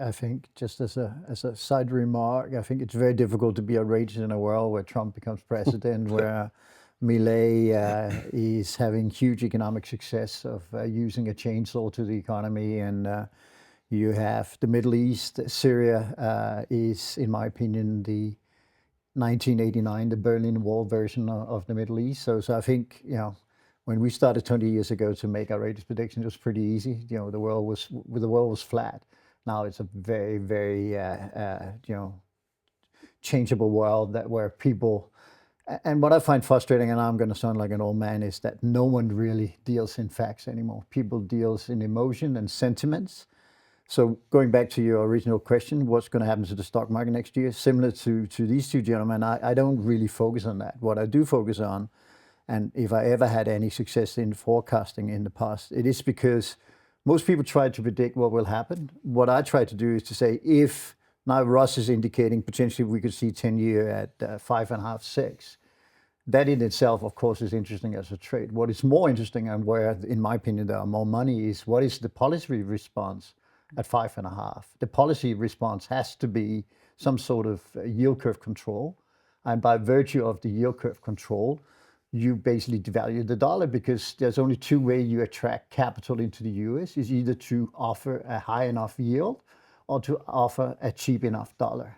I think just as a side remark, I think it's very difficult to be outrageous in a world where Trump becomes president, where Milei is having huge economic success of using a chainsaw to the economy, and you have the Middle East. Syria is, in my opinion, the 1989, the Berlin Wall version of the Middle East. So I think, when we started 20 years ago to make our latest prediction, it was pretty easy. The world was flat. Now it's a very, very changeable world that where people. And what I find frustrating, and I'm going to sound like an old man, is that no one really deals in facts anymore. People deals in emotion and sentiments. So going back to your original question, what's going to happen to the stock market next year? Similar to these two gentlemen, I don't really focus on that. What I do focus on, and if I ever had any success in forecasting in the past, it is because most people try to predict what will happen. What I try to do is to say, if now Ross is indicating potentially we could see 10-year at 5.5, 6. That in itself, of course, is interesting as a trade. What is more interesting, and where, in my opinion, there are more money, is what is the policy response at 5.5. The policy response has to be some sort of yield curve control. And by virtue of the yield curve control, you basically devalue the dollar, because there's only two ways you attract capital into the US, is either to offer a high enough yield or to offer a cheap enough dollar.